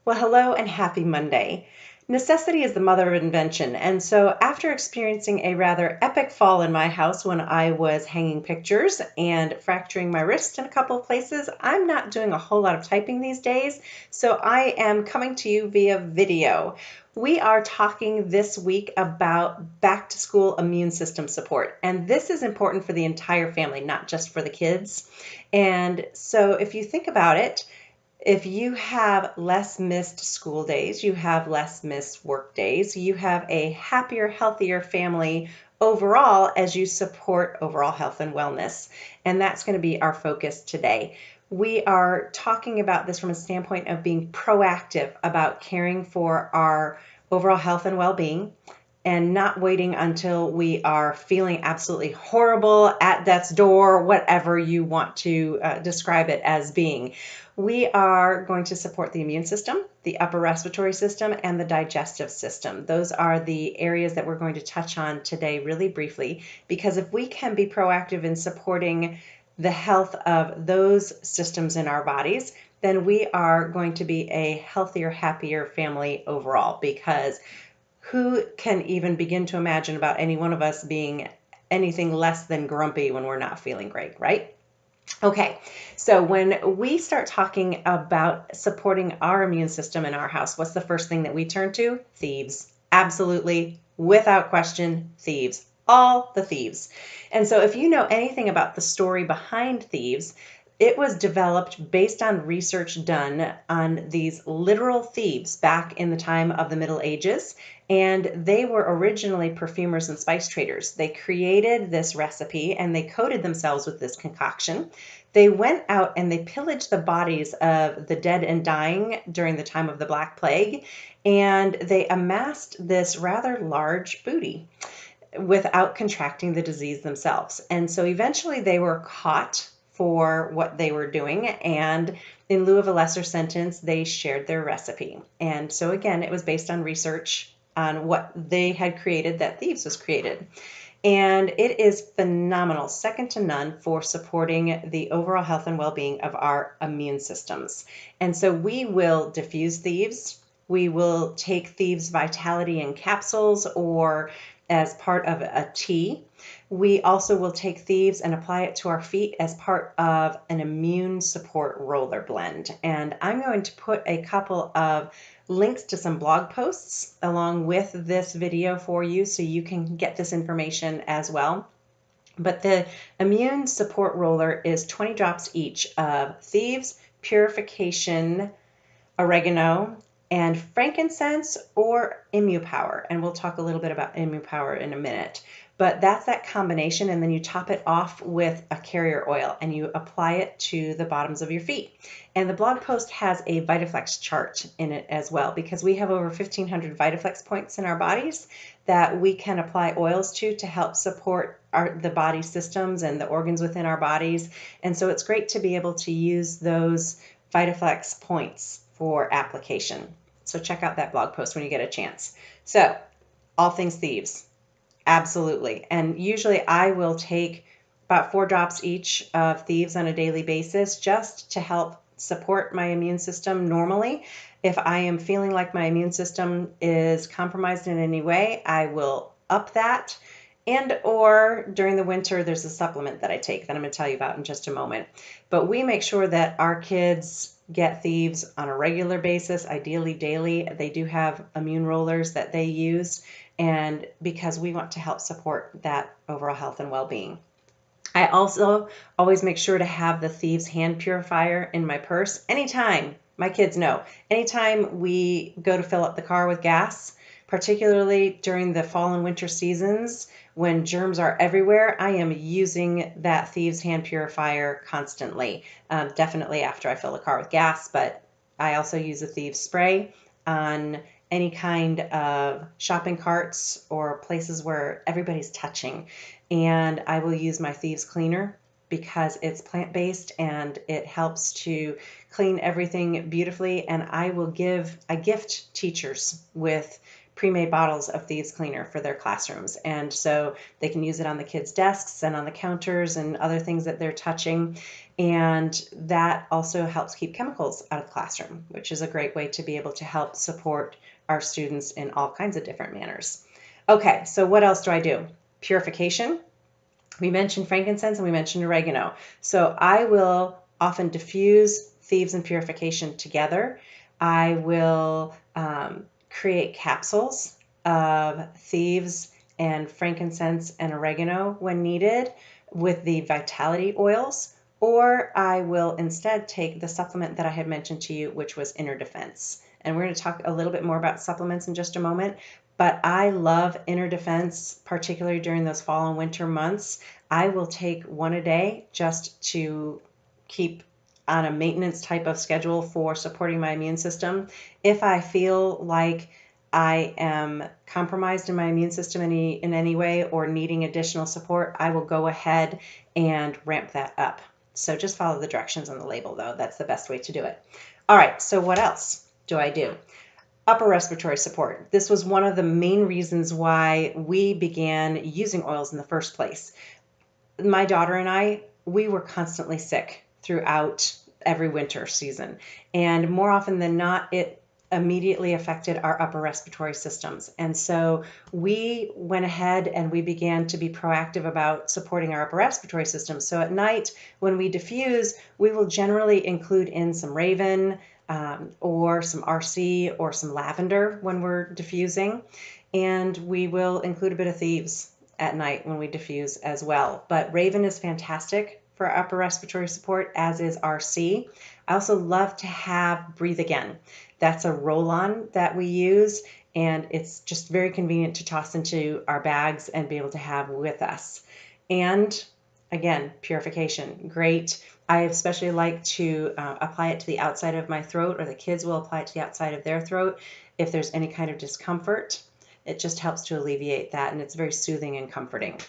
Well, hello and happy Monday. Necessity is the mother of invention, and so after experiencing a rather epic fall in my house when I was hanging pictures and fracturing my wrist in a couple of places, I'm not doing a whole lot of typing these days, so I am coming to you via video. We are talking this week about back to school immune system support, and this is important for the entire family, not just for the kids. And so if you think about it, if you have less missed school days, you have less missed work days, you have a happier, healthier family overall as you support overall health and wellness. And that's going to be our focus today. We are talking about this from a standpoint of being proactive about caring for our overall health and well-being and not waiting until we are feeling absolutely horrible at death's door, whatever you want to describe it as being. We are going to support the immune system, the upper respiratory system, and the digestive system. Those are the areas that we're going to touch on today really briefly, because if we can be proactive in supporting the health of those systems in our bodies, then we are going to be a healthier, happier family overall, because who can even begin to imagine about any one of us being anything less than grumpy when we're not feeling great, right? Okay, so when we start talking about supporting our immune system in our house, what's the first thing that we turn to? Thieves. Absolutely, without question, thieves. All the thieves. And so if you know anything about the story behind thieves, it was developed based on research done on these literal thieves back in the time of the Middle Ages. And they were originally perfumers and spice traders. They created this recipe and they coated themselves with this concoction. They went out and they pillaged the bodies of the dead and dying during the time of the Black Plague, and they amassed this rather large booty without contracting the disease themselves. And so eventually they were caught for what they were doing, and in lieu of a lesser sentence, they shared their recipe. And so again, it was based on research on what they had created, that Thieves was created. And it is phenomenal, second to none, for supporting the overall health and well-being of our immune systems. And so we will diffuse Thieves. We will take Thieves Vitality in capsules or as part of a tea. We also will take Thieves and apply it to our feet as part of an immune support roller blend. And I'm going to put a couple of links to some blog posts along with this video for you so you can get this information as well. But the immune support roller is 20 drops each of Thieves, Purification, Oregano, and frankincense or ImmuPower. And we'll talk a little bit about ImmuPower in a minute. But that's that combination, and then you top it off with a carrier oil and you apply it to the bottoms of your feet. And the blog post has a VitaFlex chart in it as well, because we have over 1,500 VitaFlex points in our bodies that we can apply oils to help support the body systems and the organs within our bodies. And so it's great to be able to use those VitaFlex points for application. So check out that blog post when you get a chance. So all things Thieves. Absolutely. And usually I will take about 4 drops each of Thieves on a daily basis just to help support my immune system normally. If I am feeling like my immune system is compromised in any way, I will up that. And or during the winter, there's a supplement that I take that I'm going to tell you about in just a moment. But we make sure that our kids get Thieves on a regular basis, ideally daily. They do have immune rollers that they use, and because we want to help support that overall health and well-being. I also always make sure to have the Thieves hand purifier in my purse anytime. My kids know. Anytime we go to fill up the car with gas, particularly during the fall and winter seasons when germs are everywhere, I am using that Thieves hand purifier constantly. Definitely after I fill the car with gas, but I also use a Thieves spray on any kind of shopping carts or places where everybody's touching. And I will use my Thieves cleaner because it's plant-based and it helps to clean everything beautifully. And I gift teachers with pre-made bottles of thieves cleaner for their classrooms. And so they can use it on the kids' desks and on the counters and other things that they're touching. And that also helps keep chemicals out of the classroom, which is a great way to be able to help support our students in all kinds of different manners. Okay, so what else do I do? Purification. We mentioned frankincense and we mentioned oregano. So I will often diffuse thieves and purification together. I will create capsules of thieves and frankincense and oregano when needed with the vitality oils, or I will instead take the supplement that I had mentioned to you, which was Inner Defense. And we're going to talk a little bit more about supplements in just a moment. But I love Inner Defense, particularly during those fall and winter months. I will take one a day just to keep on a maintenance type of schedule for supporting my immune system. If I feel like I am compromised in my immune system in any way or needing additional support, I will go ahead and ramp that up. So just follow the directions on the label, though. That's the best way to do it. All right, so what else do I do? Upper respiratory support. This was one of the main reasons why we began using oils in the first place. My daughter and I, we were constantly sick throughout every winter season. And more often than not, it immediately affected our upper respiratory systems. And so we went ahead and we began to be proactive about supporting our upper respiratory system. So at night, when we diffuse, we will generally include in some Raven, or some RC or some lavender when we're diffusing. And we will include a bit of thieves at night when we diffuse as well. But Raven is fantastic for upper respiratory support, as is RC. I also love to have Breathe Again. That's a roll-on that we use, and it's just very convenient to toss into our bags and be able to have with us. And again, purification, great. I especially like to apply it to the outside of my throat, or the kids will apply it to the outside of their throat if there's any kind of discomfort. It just helps to alleviate that, and it's very soothing and comforting.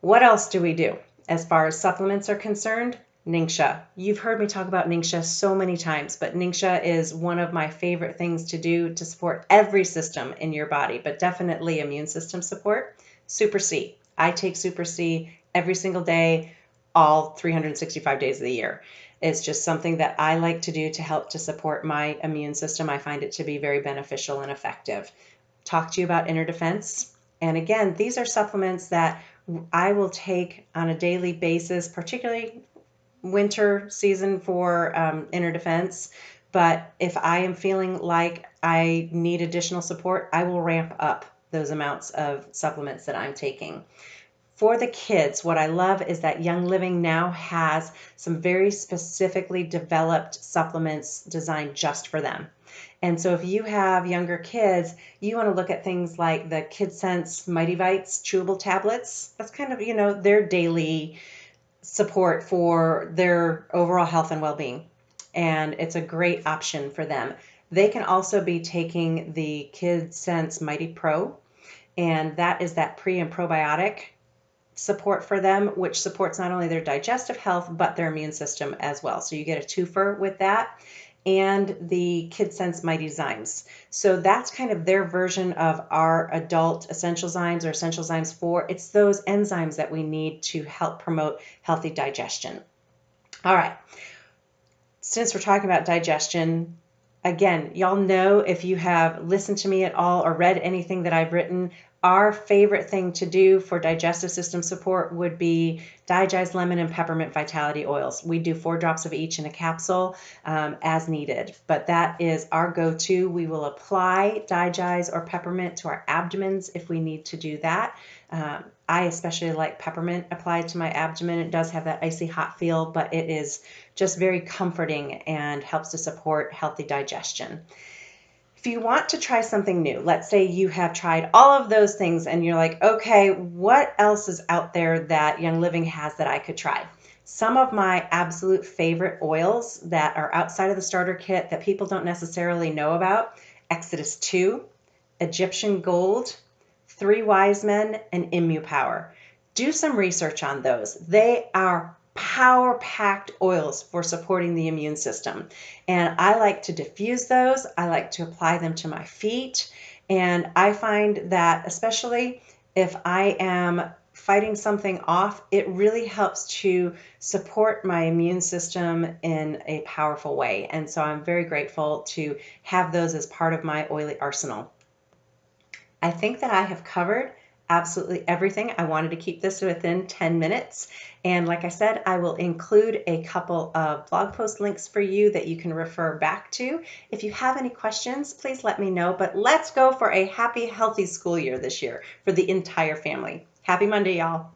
What else do we do? As far as supplements are concerned, Ningxia. You've heard me talk about Ningxia so many times, but Ningxia is one of my favorite things to do to support every system in your body, but definitely immune system support. Super C. I take Super C every single day, all 365 days of the year. It's just something that I like to do to help to support my immune system. I find it to be very beneficial and effective. Talk to you about Inner Defense. And again, these are supplements that I will take on a daily basis, particularly winter season for Inner Defense. But if I am feeling like I need additional support, I will ramp up those amounts of supplements that I'm taking. For the kids, what I love is that Young Living now has some very specifically developed supplements designed just for them. And so if you have younger kids, you want to look at things like the KidSense Mighty Bites chewable tablets. That's kind of, their daily support for their overall health and well-being. And it's a great option for them. They can also be taking the KidSense Mighty Pro, and that is that pre and probiotic support for them, which supports not only their digestive health, but their immune system as well. So you get a twofer with that, and the KidSense Mighty Zymes. So that's kind of their version of our adult essential zymes, or essential zymes 4. It's those enzymes that we need to help promote healthy digestion. All right. Since we're talking about digestion, again, y'all know, if you have listened to me at all or read anything that I've written, our favorite thing to do for digestive system support would be Digize lemon and peppermint vitality oils. We do 4 drops of each in a capsule as needed, but that is our go-to. We will apply Digize or peppermint to our abdomens if we need to do that. I especially like peppermint applied to my abdomen. It does have that icy hot feel, but it is just very comforting and helps to support healthy digestion. If you want to try something new, let's say you have tried all of those things and you're like, okay, what else is out there that Young Living has that I could try? Some of my absolute favorite oils that are outside of the starter kit that people don't necessarily know about: Exodus 2, Egyptian Gold, 3 Wise Men, and ImmuPower. Do some research on those. They are power-packed oils for supporting the immune system. And I like to diffuse those. I like to apply them to my feet. And I find that especially if I am fighting something off, it really helps to support my immune system in a powerful way. And so I'm very grateful to have those as part of my oily arsenal. I think that I have covered absolutely everything. I wanted to keep this within 10 minutes. And like I said, I will include a couple of blog post links for you that you can refer back to. If you have any questions, please let me know. But let's go for a happy, healthy school year this year for the entire family. Happy Monday, y'all.